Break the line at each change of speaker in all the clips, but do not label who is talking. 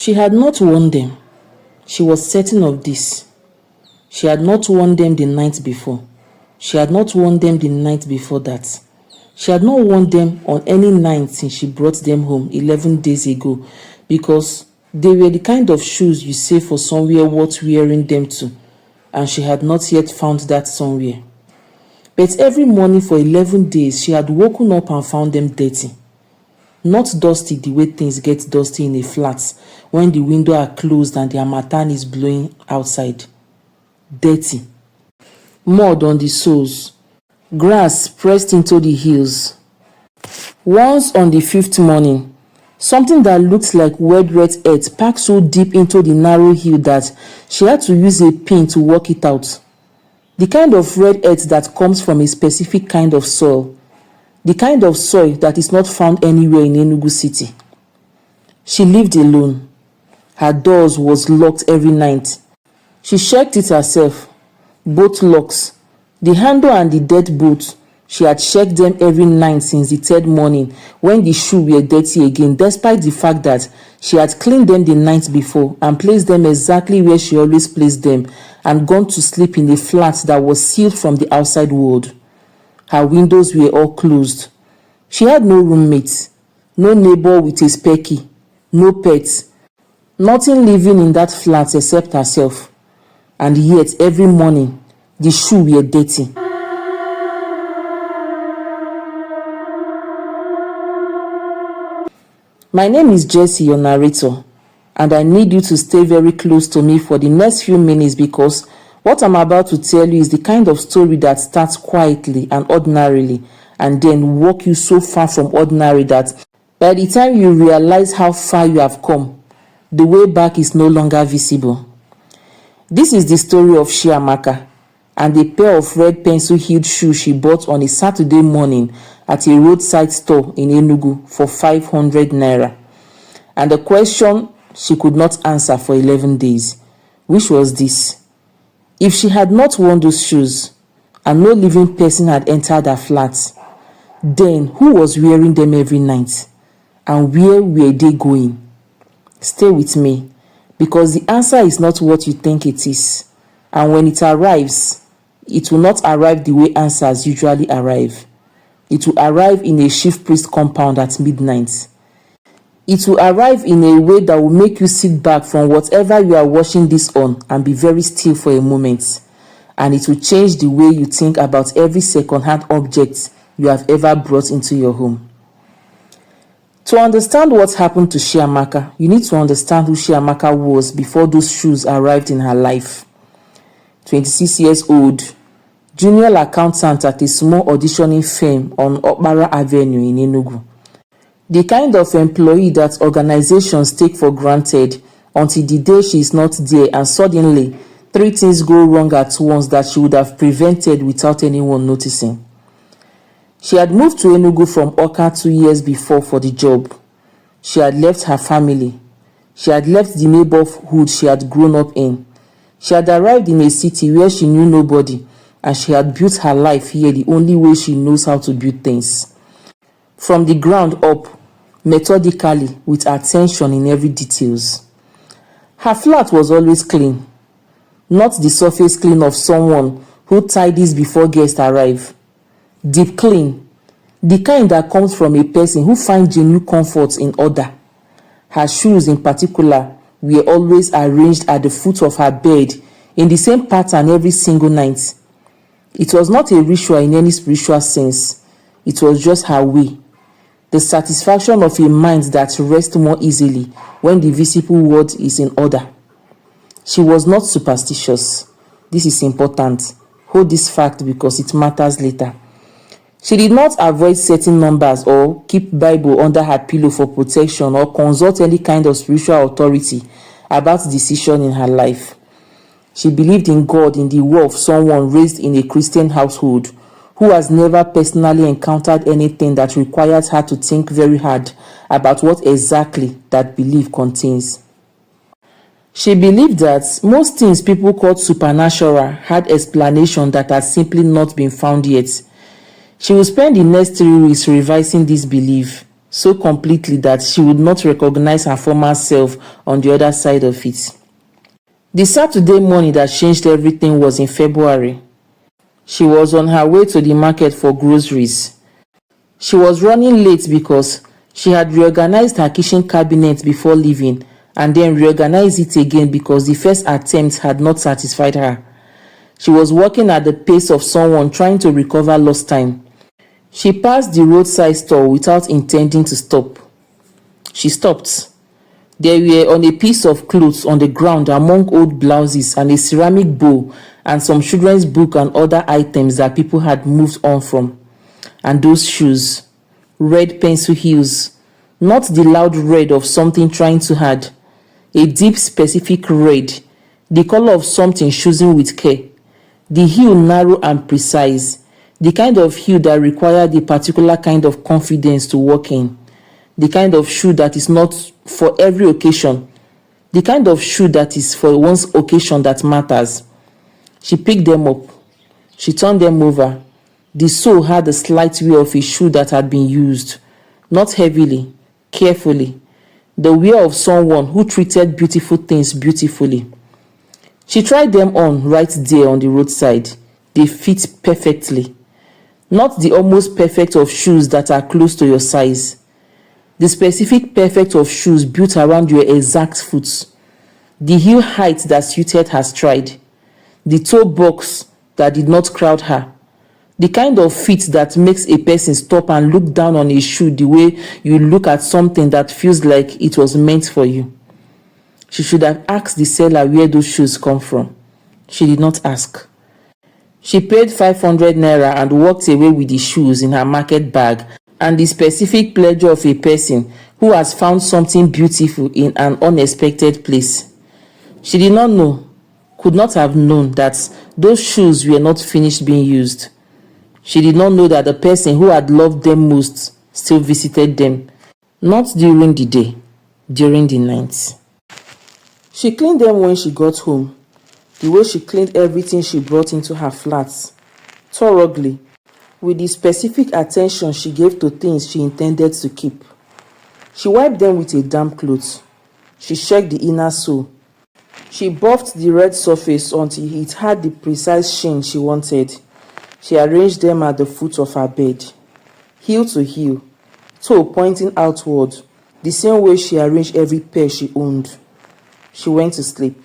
She had not warned them. She was certain of this. She had not warned them the night before. She had not warned them the night before that. She had not warned them on any night since she brought them home 11 days ago, because they were the kind of shoes you save for somewhere worth wearing them to, and she had not yet found that somewhere. But every morning for 11 days, she had woken up and found them dirty. Not dusty the way things get dusty in a flat when the windows are closed and the harmattan is blowing outside. Dirty. Mud on the soles. Grass pressed into the heels. Once on the fifth morning, something that looked like wet earth packed so deep into the narrow heel that she had to use a pin to work it out. The kind of red earth that comes from a specific kind of soil. The kind of soil that is not found anywhere in Enugu city. She lived alone. Her doors was locked every night. She checked it herself. Both locks. The handle and the deadbolt. She had checked them every night since the third morning when the shoes were dirty again, despite the fact that she had cleaned them the night before and placed them exactly where she always placed them and gone to sleep in a flat that was sealed from the outside world. Her windows were all closed. She had no roommates, no neighbor with a spare key, no pets, nothing living in that flat except herself. And yet every morning, the shoes were dirty. My name is Jessie, your narrator, and I need you to stay very close to me for the next few minutes because what I'm about to tell you is the kind of story that starts quietly and ordinarily and then walk you so far from ordinary that by the time you realize how far you have come, the way back is no longer visible. This is the story of Chiamaka and a pair of red pencil-heeled shoes she bought on a Saturday morning at a roadside store in Enugu for 500 naira. And the question she could not answer for 11 days, which was this: if she had not worn those shoes and no living person had entered her flat, then who was wearing them every night? And where were they going? Stay with me, because the answer is not what you think it is. And when it arrives, it will not arrive the way answers usually arrive. It will arrive in a chief priest compound at midnight. It will arrive in a way that will make you sit back from whatever you are watching this on and be very still for a moment. And it will change the way you think about every second-hand object you have ever brought into your home. To understand what happened to Chiamaka, you need to understand who Chiamaka was before those shoes arrived in her life. 26 years old, junior accountant at a small auditioning firm on Okpara Avenue in Enugu. The kind of employee that organizations take for granted until the day she is not there and suddenly 3 things go wrong at once that she would have prevented without anyone noticing. She had moved to Enugu from Oka 2 years before for the job. She had left her family. She had left the neighborhood she had grown up in. She had arrived in a city where she knew nobody, and she had built her life here the only way she knows how to build things. From the ground up, methodically, with attention in every details. Her flat was always clean, not the surface clean of someone who tidies before guests arrive. Deep clean, the kind that comes from a person who finds genuine comfort in order. Her shoes in particular were always arranged at the foot of her bed in the same pattern every single night. It was not a ritual in any spiritual sense. It was just her way. The satisfaction of a mind that rests more easily when the visible world is in order. She was not superstitious. This is important. Hold this fact because it matters later. She did not avoid certain numbers or keep Bible under her pillow for protection or consult any kind of spiritual authority about decision in her life. She believed in God in the way of someone raised in a Christian household who has never personally encountered anything that requires her to think very hard about what exactly that belief contains. She believed that most things people called supernatural had explanation that had simply not been found yet. She will spend the next 3 weeks revising this belief. so completely that she would not recognize her former self on the other side of it. The Saturday morning that changed everything was in February. She was on her way to the market for groceries. She was running late because she had reorganized her kitchen cabinet before leaving and then reorganized it again because the first attempt had not satisfied her. She was walking at the pace of someone trying to recover lost time. She passed the roadside store without intending to stop. She stopped. There were on a piece of clothes on the ground among old blouses and a ceramic bowl and some children's book and other items that people had moved on from. And those shoes, red pencil heels, not the loud red of something trying too hard, a deep specific red, the color of something chosen with care, the heel narrow and precise, the kind of heel that required a particular kind of confidence to walk in, the kind of shoe that is not for every occasion, the kind of shoe that is for one's occasion that matters. She picked them up. She turned them over. The sole had the slight wear of a shoe that had been used, not heavily, carefully, the wear of someone who treated beautiful things beautifully. She tried them on right there on the roadside. They fit perfectly. Not the almost perfect of shoes that are close to your size. The specific perfect of shoes built around your exact foot. The heel height that suited her stride. The toe box that did not crowd her. The kind of fit that makes a person stop and look down on a shoe the way you look at something that feels like it was meant for you. She should have asked the seller where those shoes come from. She did not ask. She paid 500 naira and walked away with the shoes in her market bag and the specific pleasure of a person who has found something beautiful in an unexpected place. She did not know, could not have known that those shoes were not finished being used. She did not know that the person who had loved them most still visited them, not during the day, during the night. She cleaned them when she got home, the way she cleaned everything she brought into her flats, thoroughly, with the specific attention she gave to things she intended to keep. She wiped them with a damp cloth. She checked the inner sole. She buffed the red surface until it had the precise sheen she wanted. She arranged them at the foot of her bed, heel to heel, toe pointing outward, the same way she arranged every pair she owned. She went to sleep.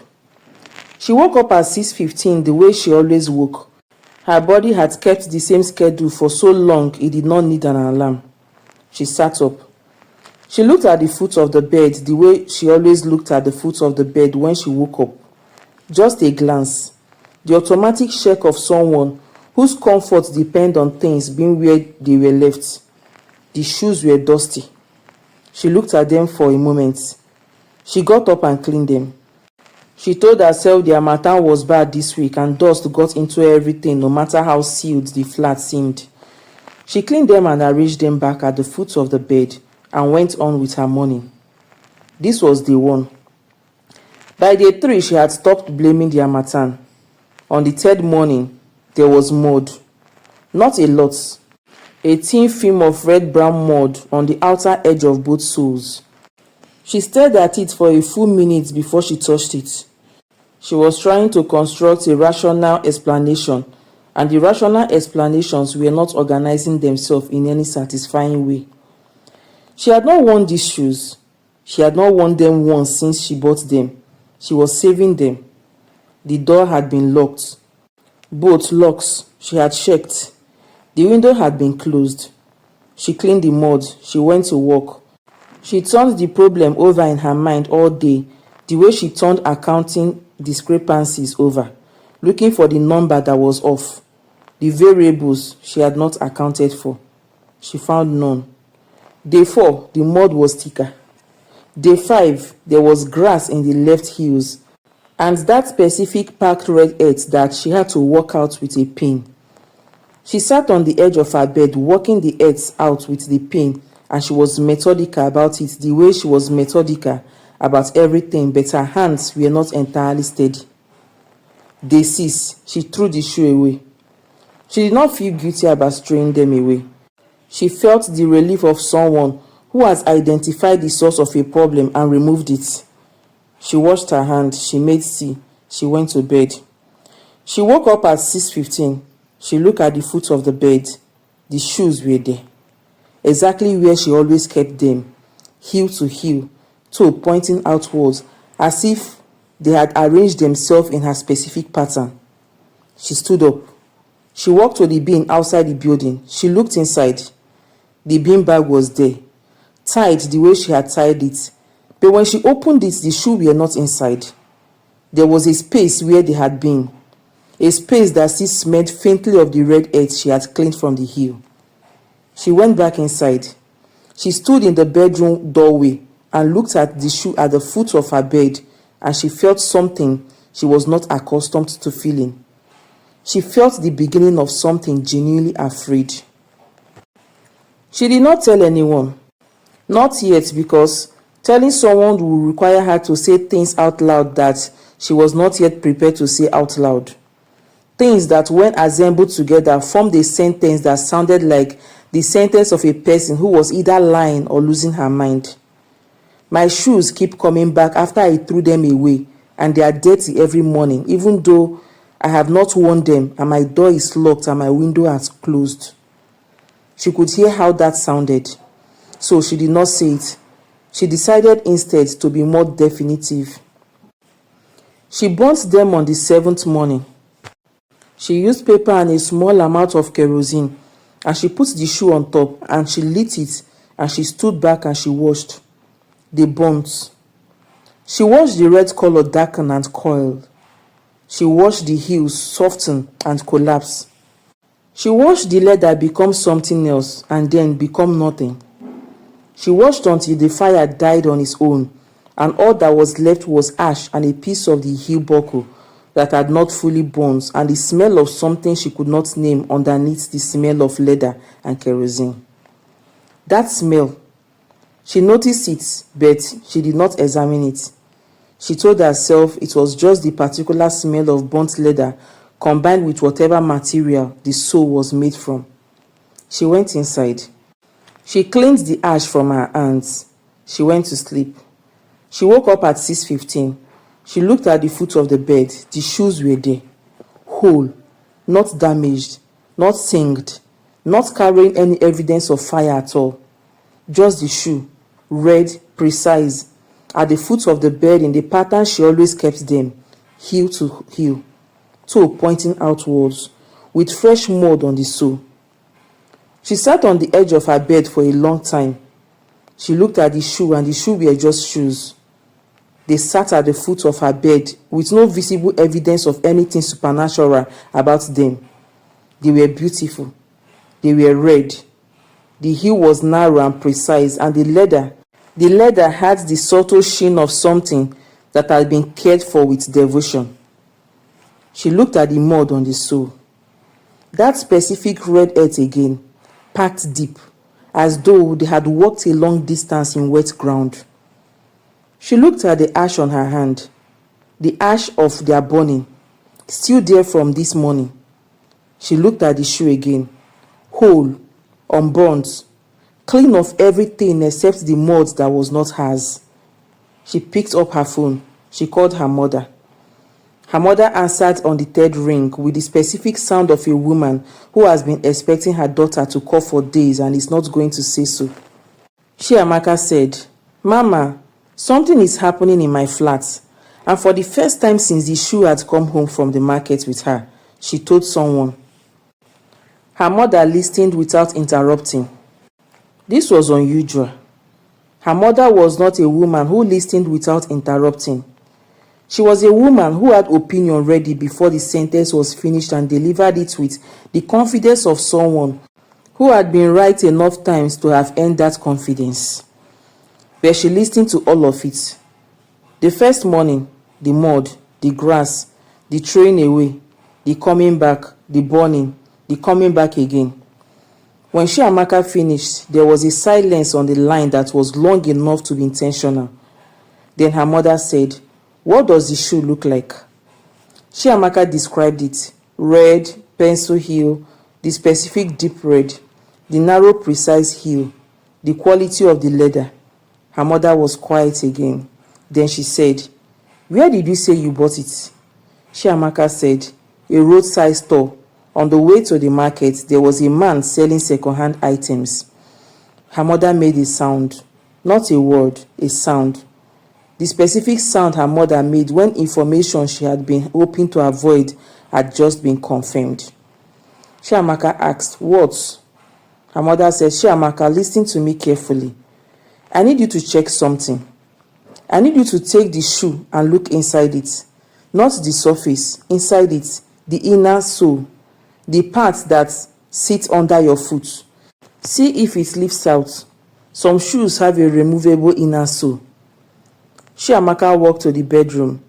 She woke up at 6:15 the way she always woke. Her body had kept the same schedule for so long it did not need an alarm. She sat up. She looked at the foot of the bed the way she always looked at the foot of the bed when she woke up. Just a glance. The automatic check of someone whose comfort depends on things being where they were left. The shoes were dusty. She looked at them for a moment. She got up and cleaned them. She told herself the harmattan was bad this week and dust got into everything no matter how sealed the flat seemed. She cleaned them and arranged them back at the foot of the bed and went on with her morning. This was day 1. By day 3, she had stopped blaming the harmattan. On the 3rd morning, there was mud. Not a lot. A thin film of red-brown mud on the outer edge of both soles. She stared at it for a full minute before she touched it. She was trying to construct a rational explanation, and the rational explanations were not organizing themselves in any satisfying way. She had not worn these shoes. She had not worn them once since she bought them. She was saving them. The door had been locked. Both locks she had checked. The window had been closed. She cleaned the mud. She went to work. She turned the problem over in her mind all day, the way she turned accounting discrepancies over, looking for the number that was off, the variables she had not accounted for. She found none. Day 4, the mud was thicker. Day 5, there was grass in the left heels, and that specific packed red earth that she had to walk out with a pin. She sat on the edge of her bed, walking the earth out with the pin, and she was methodical about it the way she was methodical about everything, but her hands were not entirely steady. Day 6, she threw the shoe away. She did not feel guilty about throwing them away. She felt the relief of someone who has identified the source of a problem and removed it. She washed her hand, she made tea, she went to bed. She woke up at 6:15. She looked at the foot of the bed. The shoes were there, exactly where she always kept them, heel to heel, toe pointing outwards, as if they had arranged themselves in her specific pattern. She stood up. She walked to the bin outside the building. She looked inside. The bin bag was there, tied the way she had tied it. But when she opened it, the shoes were not inside. There was a space where they had been, a space that still smelled faintly of the red earth she had cleaned from the heel. She went back inside. She stood in the bedroom doorway and looked at the shoe at the foot of her bed, and she felt something she was not accustomed to feeling. She felt the beginning of something genuinely afraid. She did not tell anyone. Not yet, because telling someone would require her to say things out loud that she was not yet prepared to say out loud. Things that, when assembled together, formed a sentence that sounded like the sentence of a person who was either lying or losing her mind. My shoes keep coming back after I threw them away, and they are dirty every morning, even though I have not worn them and my door is locked and my window has closed. She could hear how that sounded, so she did not say it. She decided instead to be more definitive. She burnt them on the 7th morning. She used paper and a small amount of kerosene, and she put the shoe on top and she lit it, and she stood back and she watched. They burnt. She watched the red color darken and coil. She watched the heels soften and collapse. She watched the leather become something else and then become nothing. She watched until the fire died on its own, and all that was left was ash and a piece of the heel buckle that had not fully burned, and the smell of something she could not name underneath the smell of leather and kerosene. That smell, she noticed it, but she did not examine it. She told herself it was just the particular smell of burnt leather combined with whatever material the sole was made from. She went inside. She cleaned the ash from her hands. She went to sleep. She woke up at 6:15. She looked at the foot of the bed. The shoes were there, whole, not damaged, not singed, not carrying any evidence of fire at all. Just the shoe, red, precise, at the foot of the bed in the pattern she always kept them, heel to heel, toe pointing outwards, with fresh mud on the sole. She sat on the edge of her bed for a long time. She looked at the shoe, and the shoes were just shoes. They sat at the foot of her bed with no visible evidence of anything supernatural about them. They were beautiful. They were red. The heel was narrow and precise, and the leather had the subtle sheen of something that had been cared for with devotion. She looked at the mud on the sole. That specific red earth again, packed deep, as though they had walked a long distance in wet ground. She looked at the ash on her hand, the ash of their burning, still there from this morning. She looked at the shoe again, whole, unburnt, clean of everything except the mud that was not hers. She picked up her phone. She called her mother. Her mother answered on the 3rd ring with the specific sound of a woman who has been expecting her daughter to call for days and is not going to say so. Chiamaka said, "Mama, something is happening in my flat." And for the first time since the shoe had come home from the market with her, she told someone. Her mother listened without interrupting. This was unusual. Her mother was not a woman who listened without interrupting. She was a woman who had opinion ready before the sentence was finished and delivered it with the confidence of someone who had been right enough times to have earned that confidence. But she listened to all of it. The first morning, the mud, the grass, the throwing away, the coming back, the burning, the coming back again. When Chiamaka finished, there was a silence on the line that was long enough to be intentional. Then her mother said, "What does the shoe look like?" Chiamaka described it. Red, pencil heel, the specific deep red, the narrow precise heel, the quality of the leather. Her mother was quiet again. Then she said, "Where did you say you bought it?" Chiamaka said, "A roadside store. On the way to the market, there was a man selling second-hand items." Her mother made a sound. Not a word, a sound. The specific sound her mother made when information she had been hoping to avoid had just been confirmed. Chiamaka asked, "What?" Her mother said, "Chiamaka, listen to me carefully. I need you to check something. I need you to take the shoe and look inside it. Not the surface, inside it, the inner sole, the part that sits under your foot. See if it lifts out. Some shoes have a removable inner sole." Chiamaka walked to the bedroom.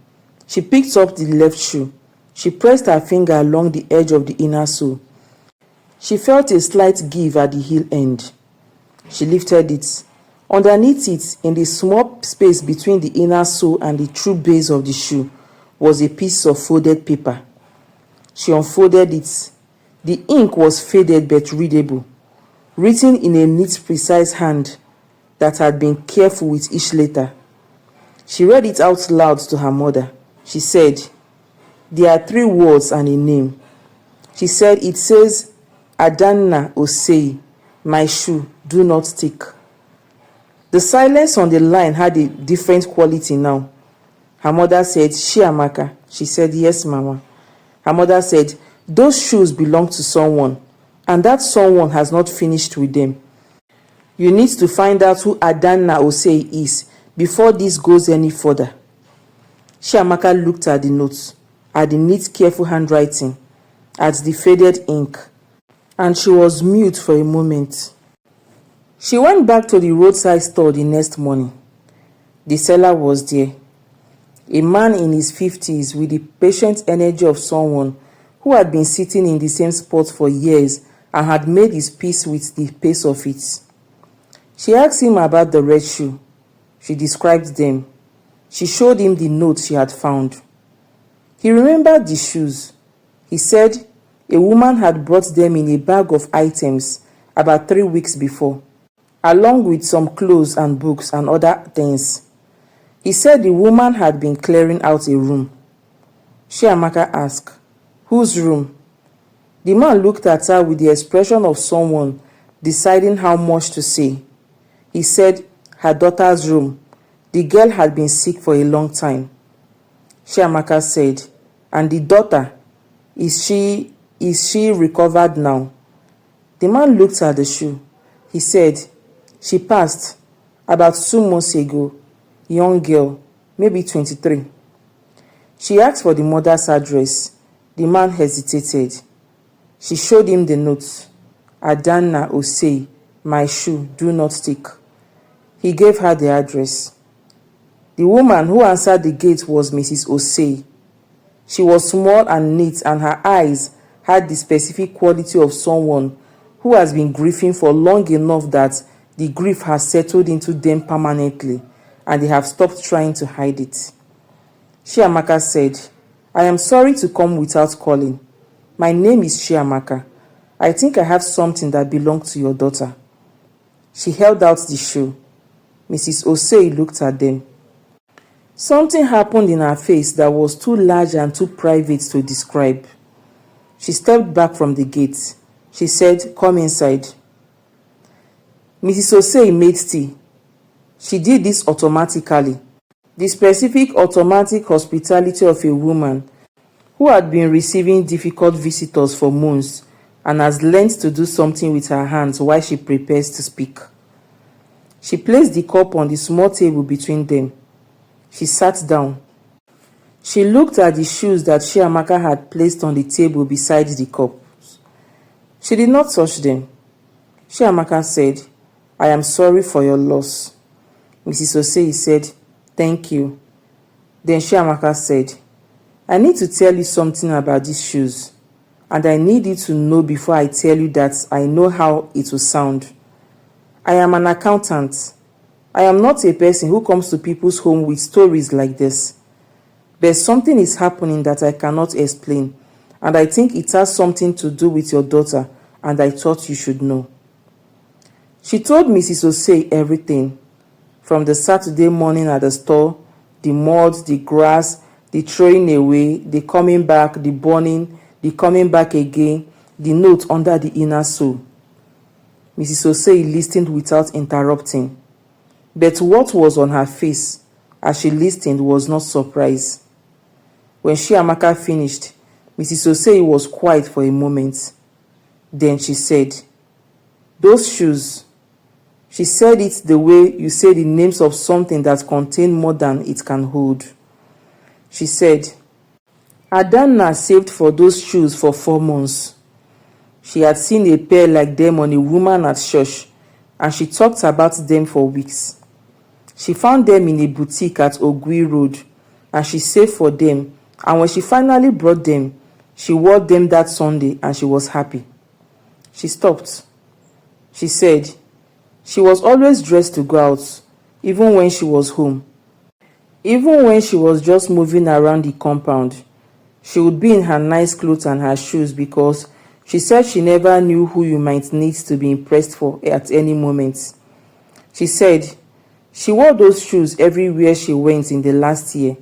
She picked up the left shoe. She pressed her finger along the edge of the inner sole. She felt a slight give at the heel end. She lifted it. Underneath it, in the small space between the inner sole and the true base of the shoe, was a piece of folded paper. She unfolded it. The ink was faded but readable, written in a neat, precise hand that had been careful with each letter. She read it out loud to her mother. She said, "There are 3 words and a name." She said, "It says, Adanna Osei, my shoe, do not stick." The silence on the line had a different quality now. Her mother said, "Chiamaka." She said, "Yes, Mama." Her mother said, "Those shoes belong to someone, and that someone has not finished with them. You need to find out who Adanna Osei is before this goes any further." Chiamaka looked at the notes, at the neat, careful handwriting, at the faded ink, and she was mute for a moment. She went back to the roadside store the next morning. The seller was there, a man in his 50s with the patient energy of someone who had been sitting in the same spot for years and had made his peace with the pace of it. She asked him about the red shoe. She described them. She showed him the note she had found. He remembered the shoes. He said a woman had brought them in a bag of items about 3 weeks before, along with some clothes and books and other things. He said the woman had been clearing out a room. Chiamaka asked, "Whose room?" The man looked at her with the expression of someone deciding how much to say. He said, "Her daughter's room. The girl had been sick for a long time." Chiamaka said, "And the daughter, is she recovered now?" The man looked at the shoe. He said, "She passed about 2 months ago. Young girl, maybe 23. She asked for the mother's address. The man hesitated. She showed him the note. Adanna Osei, my shoe, do not stick. He gave her the address. The woman who answered the gate was Mrs. Osei. She was small and neat, and her eyes had the specific quality of someone who has been grieving for long enough that the grief has settled into them permanently, and they have stopped trying to hide it. Chiamaka said, "I am sorry to come without calling. My name is Chiamaka. I think I have something that belongs to your daughter." She held out the shoe. Mrs. Osei looked at them. Something happened in her face that was too large and too private to describe. She stepped back from the gate. She said, "Come inside." Mrs. Osei made tea. She did this automatically. The specific automatic hospitality of a woman who had been receiving difficult visitors for months and has learned to do something with her hands while she prepares to speak. She placed the cup on the small table between them. She sat down. She looked at the shoes that Chiamaka had placed on the table beside the cups. She did not touch them. Chiamaka said, "I am sorry for your loss." Mrs. Osei said, "Thank you." Then Chiamaka said, "I need to tell you something about these shoes, and I need you to know before I tell you that I know how it will sound. I am an accountant. I am not a person who comes to people's home with stories like this. But something is happening that I cannot explain, and I think it has something to do with your daughter, and I thought you should know." She told Mrs. Osei everything, from the Saturday morning at the store, the mud, the grass, the throwing away, the coming back, the burning, the coming back again, the note under the inner sole. Mrs. Osei listened without interrupting, but what was on her face as she listened was not surprise. When Chiamaka finished, Mrs. Osei was quiet for a moment. Then she said, "Those shoes." She said it the way you say the names of something that contain more than it can hold. She said, "Adanna saved for those shoes for 4 months. She had seen a pair like them on a woman at church, and she talked about them for weeks. She found them in a boutique at Ogui Road, and she saved for them, and when she finally brought them, she wore them that Sunday and she was happy." She stopped. She said, "She was always dressed to go out, even when she was home. Even when she was just moving around the compound, she would be in her nice clothes and her shoes because she said she never knew who you might need to be impressed for at any moment." She said she wore those shoes everywhere she went in the last year,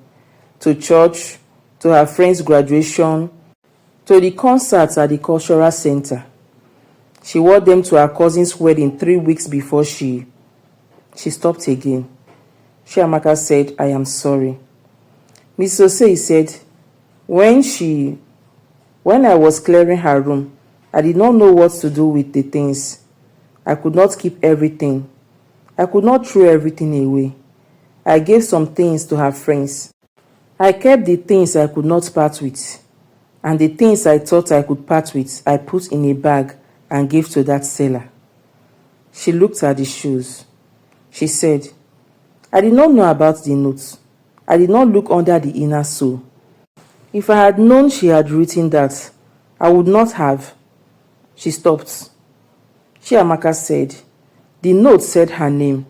to church, to her friend's graduation, to the concerts at the cultural center. She wore them to her cousin's wedding 3 weeks before she stopped again. Chiamaka said, "I am sorry." Miss Osei said, when I was clearing her room, I did not know what to do with the things. I could not keep everything. I could not throw everything away. I gave some things to her friends. I kept the things I could not part with, and the things I thought I could part with, I put in a bag and gave to that seller." She looked at the shoes. She said, "I did not know about the notes. I did not look under the inner sole. If I had known she had written that, I would not have." She stopped. Chiamaka said, "The note said her name,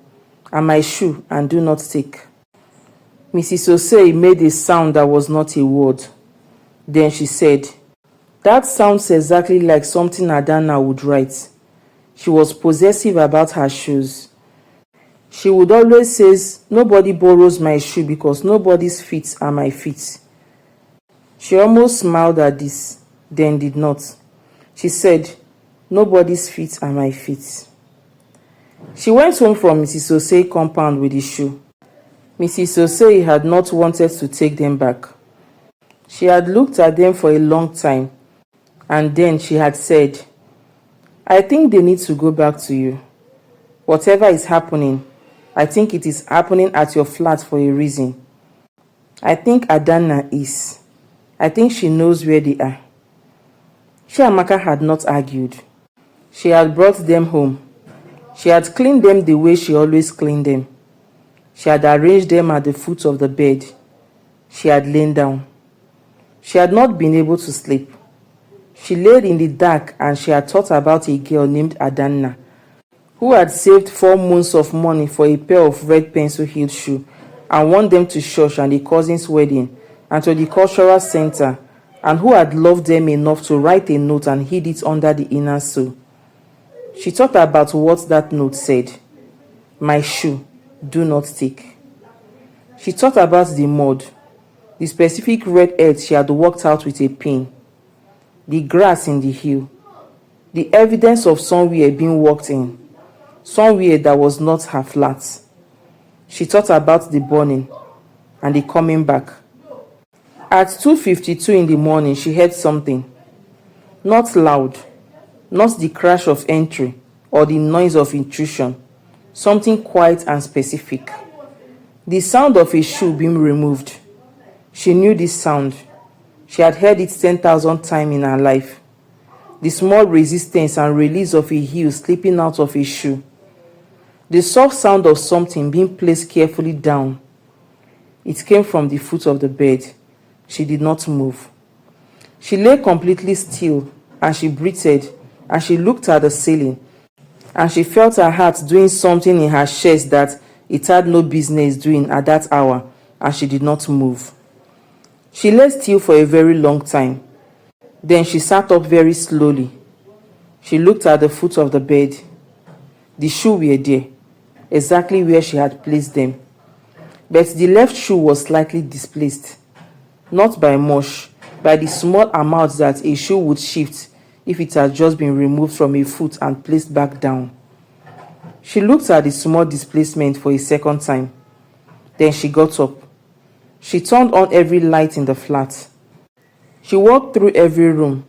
and my shoe, and do not take." Mrs. Osei made a sound that was not a word. Then she said, "That sounds exactly like something Adanna would write. She was possessive about her shoes. She would always say, 'Nobody borrows my shoe because nobody's feet are my feet.'" She almost smiled at this, then did not. She said, "Nobody's feet are my feet." She went home from Mrs. Osei compound with the shoe. Mrs. Osei had not wanted to take them back. She had looked at them for a long time, and then she had said, "I think they need to go back to you. Whatever is happening, I think it is happening at your flat for a reason. I think Adanna is. I think she knows where they are." Chiamaka had not argued. She had brought them home. She had cleaned them the way she always cleaned them. She had arranged them at the foot of the bed. She had lain down. She had not been able to sleep. She laid in the dark and she had thought about a girl named Adanna, who had saved 4 months of money for a pair of red pencil-heeled shoes and worn them to church and a cousin's wedding and to the cultural center, and who had loved them enough to write a note and hid it under the inner sole. She thought about what that note said. "My shoe, do not take." She thought about the mud, the specific red earth she had walked out with a pin, the grass in the hill, the evidence of somewhere being walked in, somewhere that was not her flat. She thought about the burning and the coming back. At 2:52 in the morning, she heard something. Not loud, not the crash of entry or the noise of intrusion, something quiet and specific. The sound of a shoe being removed. She knew this sound. She had heard it 10,000 times in her life. The small resistance and release of a heel slipping out of a shoe. The soft sound of something being placed carefully down. It came from the foot of the bed. She did not move. She lay completely still, and she breathed, and she looked at the ceiling, and she felt her heart doing something in her chest that it had no business doing at that hour, and she did not move. She lay still for a very long time. Then she sat up very slowly. She looked at the foot of the bed. The shoe were there, exactly where she had placed them. But the left shoe was slightly displaced. Not by much, by the small amount that a shoe would shift if it had just been removed from a foot and placed back down. She looked at the small displacement for a second time. Then she got up. She turned on every light in the flat. She walked through every room,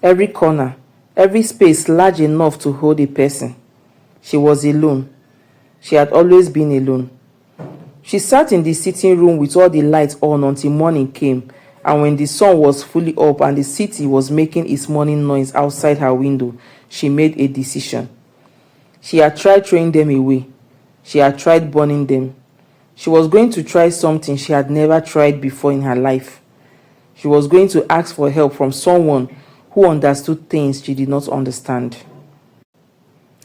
every corner, every space large enough to hold a person. She was alone. She had always been alone. She sat in the sitting room with all the lights on until morning came, and when the sun was fully up and the city was making its morning noise outside her window, she made a decision. She had tried throwing them away. She had tried burning them. She was going to try something she had never tried before in her life. She was going to ask for help from someone who understood things she did not understand.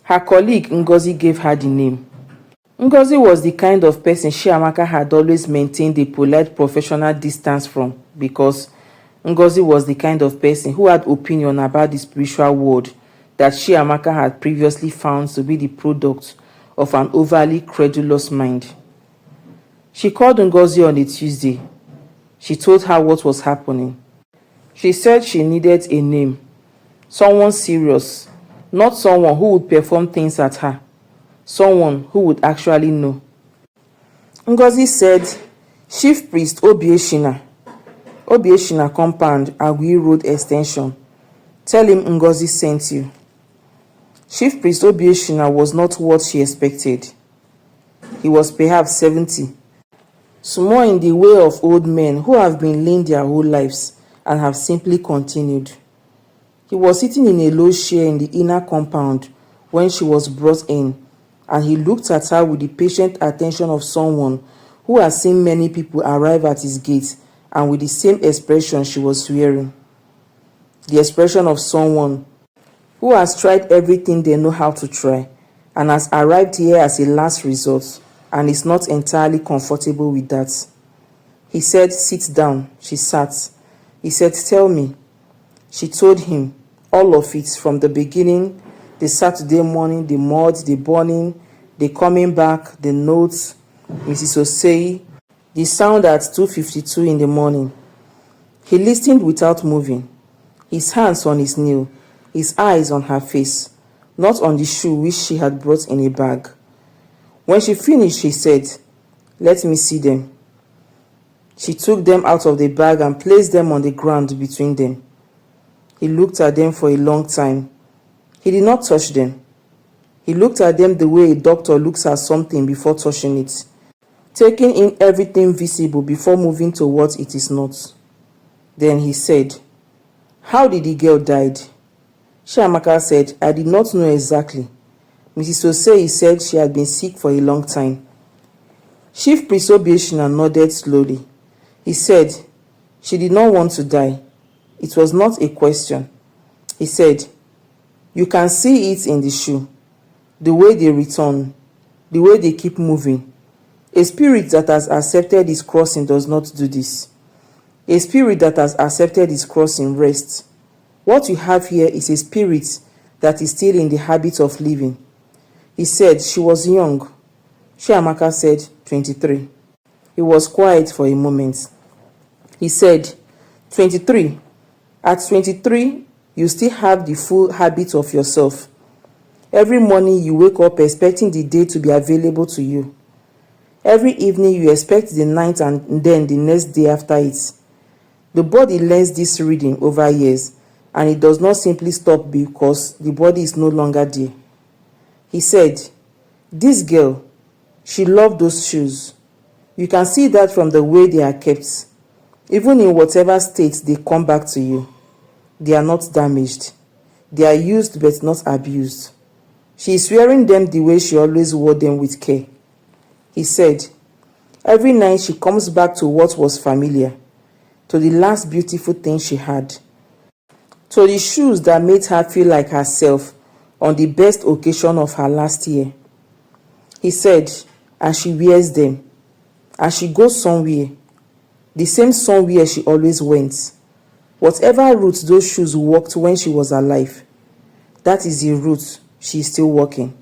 Her colleague Ngozi gave her the name. Ngozi was the kind of person Chiamaka had always maintained a polite professional distance from, because Ngozi was the kind of person who had opinion about the spiritual world that Chiamaka had previously found to be the product of an overly credulous mind. She called Ngozi on a Tuesday. She told her what was happening. She said she needed a name, someone serious, not someone who would perform things at her, someone who would actually know. Ngozi said, Chief Priest Obieshina Compound, Agui Road Extension. Tell him Ngozi sent you. Chief Priest Obieshina was not what she expected. He was perhaps 70, small in the way of old men who have been lean their whole lives and have simply continued. He was sitting in a low chair in the inner compound when she was brought in, and he looked at her with the patient attention of someone who has seen many people arrive at his gate, and with the same expression she was wearing. The expression of someone who has tried everything they know how to try and has arrived here as a last resort and is not entirely comfortable with that. He said, sit down. She sat. He said, tell me. She told him all of it, from the beginning, the Saturday morning, the mud, the burning, the coming back, the notes, Mrs. Osei, the sound at 2:52 in the morning. He listened without moving, his hands on his knee, his eyes on her face, not on the shoe which she had brought in a bag. When she finished, she said, let me see them. She took them out of the bag and placed them on the ground between them. He looked at them for a long time. He did not touch them. He looked at them the way a doctor looks at something before touching it, taking in everything visible before moving to what it is not. Then he said, how did the girl die? Chiamaka said, I did not know exactly. Mrs. Osei said she had been sick for a long time. Chief Priest Obieshina nodded slowly. He said, she did not want to die. It was not a question. He said, you can see it in the shoe, the way they return, the way they keep moving. A spirit that has accepted his crossing does not do this. A spirit that has accepted his crossing rests. What you have here is a spirit that is still in the habit of living. He said she was young. Chiamaka said 23. He was quiet for a moment. He said, 23. At 23, you still have the full habit of yourself. Every morning you wake up expecting the day to be available to you. Every evening you expect the night and then the next day after it. The body learns this reading over years, and it does not simply stop because the body is no longer there. He said, this girl, she loved those shoes. You can see that from the way they are kept. Even in whatever state they come back to you, they are not damaged. They are used but not abused. She is wearing them the way she always wore them, with care. He said, every night she comes back to what was familiar, to the last beautiful thing she had, to the shoes that made her feel like herself on the best occasion of her last year. He said, and she wears them, and she goes somewhere, the same somewhere she always went. Whatever route those shoes walked when she was alive, that is the route she is still walking.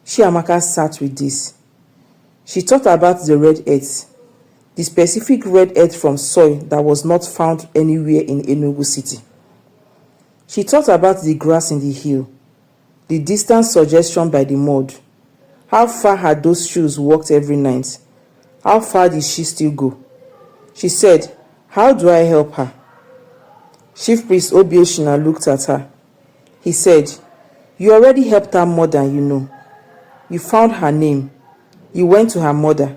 Chiamaka sat with this. She thought about the red earth, the specific red earth from soil that was not found anywhere in Enugu city. She thought about the grass in the hill, the distance suggestion by the mud. How far had those shoes walked every night? How far did she still go? She said, "How do I help her?" Chief Priest Obieshina looked at her. He said, "You already helped her more than you know. You found her name. You went to her mother.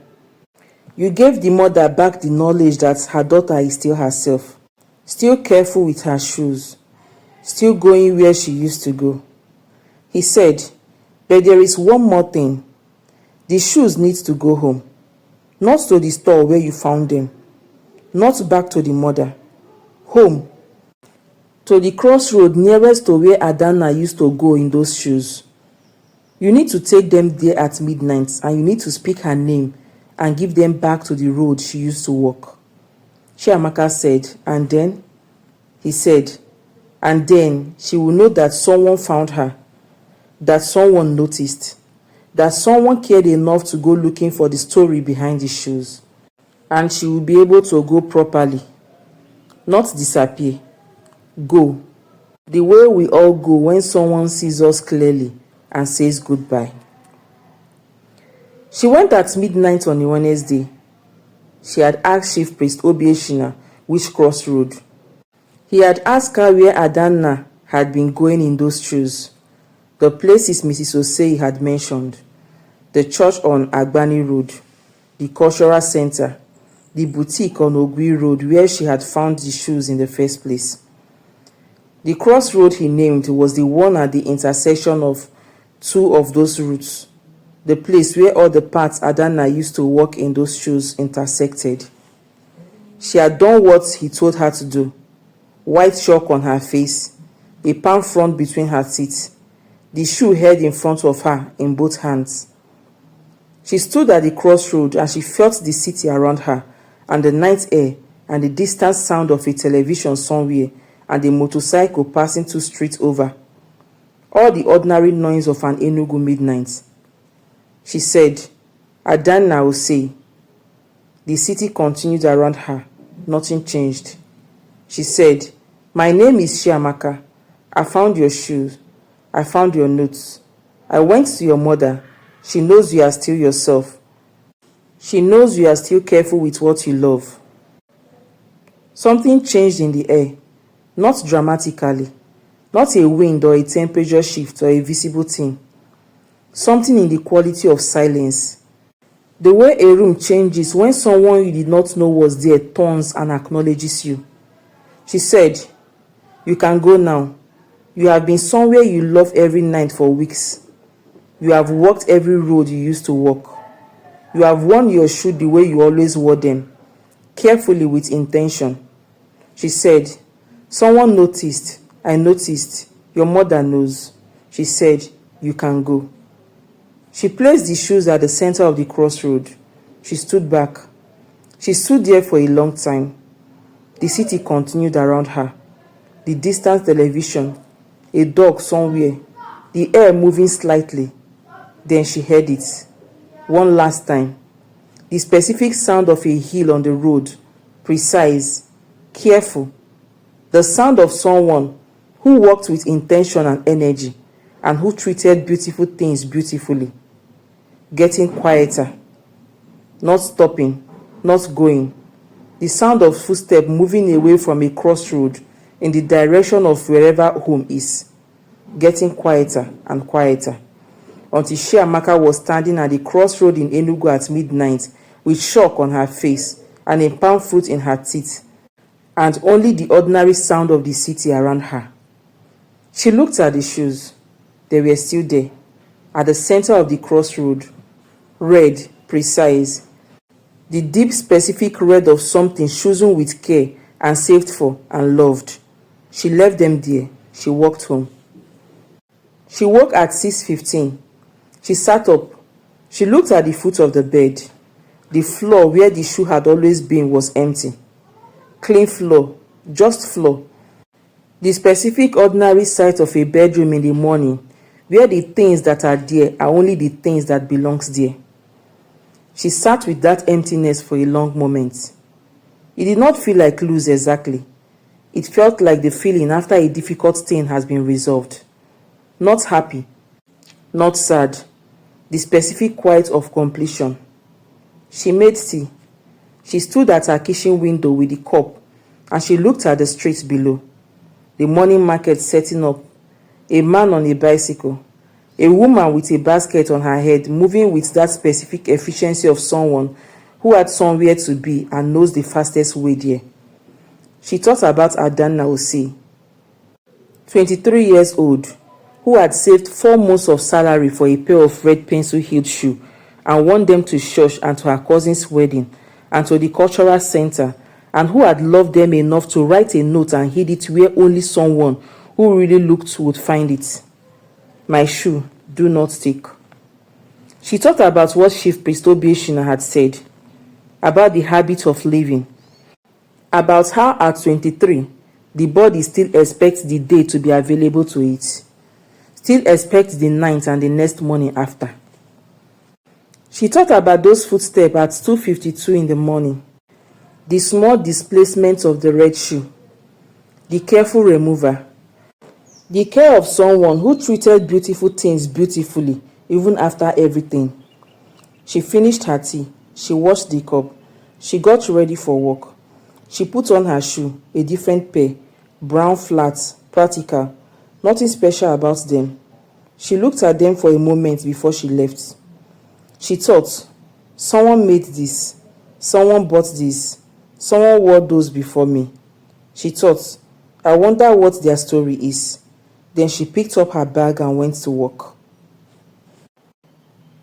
You gave the mother back the knowledge that her daughter is still herself, still careful with her shoes, still going where she used to go." He said, "But there is one more thing. The shoes need to go home. Not to the store where you found them. Not back to the mother. Home. To the crossroad nearest to where Adana used to go in those shoes. You need to take them there at midnight, and you need to speak her name and give them back to the road she used to walk." Chiamaka said, "And then?" He said, "And then she will know that someone found her, that someone noticed, that someone cared enough to go looking for the story behind the shoes. And she will be able to go properly, not disappear. Go. The way we all go when someone sees us clearly and says goodbye." She went at midnight on a Wednesday. She had asked Chief Priest Obieshina which crossroad. He had asked her where Adana had been going in those shoes. The places Mrs. Osei had mentioned. The church on Agbani Road, the cultural center, the boutique on Ogui Road where she had found the shoes in the first place. The crossroad he named was the one at the intersection of two of those routes, the place where all the paths Adana used to walk in those shoes intersected. She had done what he told her to do. White chalk on her face, a palm frond between her teeth, the shoe held in front of her in both hands. She stood at the crossroad and she felt the city around her, and the night air, and the distant sound of a television somewhere, and a motorcycle passing 2 streets over. All the ordinary noise of an Enugu midnight. She said, "Adana will say." The city continued around her. Nothing changed. She said, "My name is Chiamaka. I found your shoes. I found your notes. I went to your mother. She knows you are still yourself. She knows you are still careful with what you love." Something changed in the air. Not dramatically, not a wind or a temperature shift or a visible thing. Something in the quality of silence. The way a room changes when someone you did not know was there turns and acknowledges you. She said, "You can go now. You have been somewhere you love every night for weeks. You have walked every road you used to walk. You have worn your shoe the way you always wore them, carefully with intention." She said, "Someone noticed. I noticed. Your mother knows." She said, "You can go." She placed the shoes at the center of the crossroad. She stood back. She stood there for a long time. The city continued around her. The distant television, a dog somewhere, the air moving slightly. Then she heard it. One last time. The specific sound of a heel on the road, precise, careful. The sound of someone who walked with intention and energy, and who treated beautiful things beautifully. Getting quieter. Not stopping, not going. The sound of footsteps moving away from a crossroad in the direction of wherever home is. Getting quieter and quieter. Until Chiamaka was standing at the crossroad in Enugu at midnight with shock on her face and a palm fruit in her teeth, and only the ordinary sound of the city around her. She looked at the shoes. They were still there, at the center of the crossroad, red, precise, the deep specific red of something chosen with care and saved for and loved. She left them there. She walked home. She woke at 6:15. She sat up. She looked at the foot of the bed. The floor where the shoe had always been was empty. Clean floor, just floor. The specific ordinary sight of a bedroom in the morning where the things that are there are only the things that belongs there. She sat with that emptiness for a long moment. It did not feel like lose exactly. It felt like the feeling after a difficult thing has been resolved. Not happy, not sad, the specific quiet of completion. She made tea. She stood at her kitchen window with the cup and she looked at the streets below. The morning market setting up, a man on a bicycle, a woman with a basket on her head moving with that specific efficiency of someone who had somewhere to be and knows the fastest way there. She thought about Adanna Osei, 23 years old, who had saved 4 months of salary for a pair of red pencil-heeled shoes and worn them to church and to her cousin's wedding and to the cultural center, and who had loved them enough to write a note and hid it where only someone who really looked would find it. My shoe, do not take. She thought about what Chief Priest Obieshina had said, about the habit of living, about how at 23, the body still expects the day to be available to it, still expects the night and the next morning after. She thought about those footsteps at 2:52 in the morning, the small displacement of the red shoe, the careful removal, the care of someone who treated beautiful things beautifully even after everything. She finished her tea, she washed the cup, she got ready for work. She put on her shoe, a different pair, brown flats, practical, nothing special about them. She looked at them for a moment before she left. She thought, someone made this, someone bought this, someone wore those before me. She thought, I wonder what their story is. Then she picked up her bag and went to work.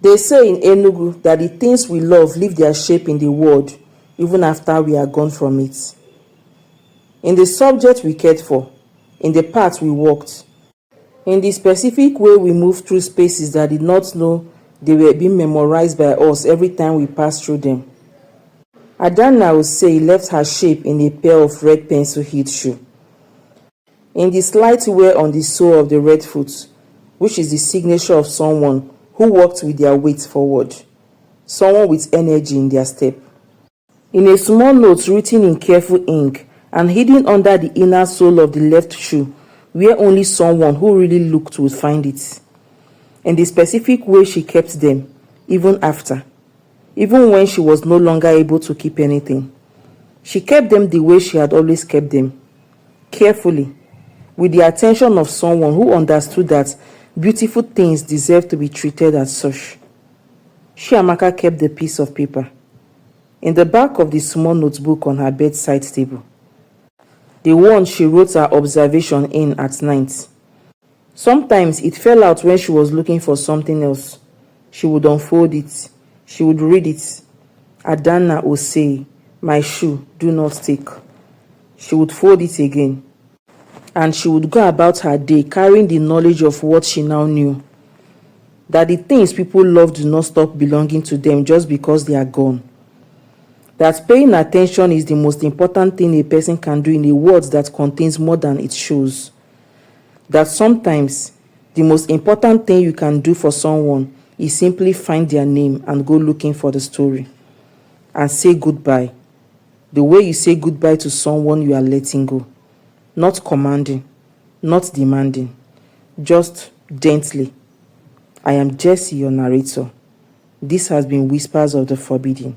They say in Enugu that the things we love leave their shape in the world even after we are gone from it. In the subject we cared for, in the path we walked, in the specific way we moved through spaces that did not know they were being memorized by us every time we passed through them. Adanna Osei left her shape in a pair of red pencil-heeled shoes, in the slight wear on the sole of the red foot, which is the signature of someone who walked with their weight forward, someone with energy in their step. In a small note written in careful ink and hidden under the inner sole of the left shoe, where only someone who really looked would find it. In the specific way she kept them, even after, even when she was no longer able to keep anything. She kept them the way she had always kept them, carefully, with the attention of someone who understood that beautiful things deserve to be treated as such. Chiamaka kept the piece of paper in the back of the small notebook on her bedside table, the one she wrote her observation in at night. Sometimes it fell out when she was looking for something else. She would unfold it. She would read it. Adanna Osei, my shoe, do not take. She would fold it again. And she would go about her day carrying the knowledge of what she now knew, that the things people love do not stop belonging to them just because they are gone. That paying attention is the most important thing a person can do in a world that contains more than it shows. That sometimes the most important thing you can do for someone is simply find their name and go looking for the story and say goodbye, the way you say goodbye to someone you are letting go. Not commanding, not demanding, just gently. I am Jesse, your narrator. This has been Whispers of the Forbidden,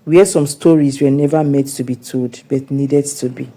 where some stories were never meant to be told but needed to be.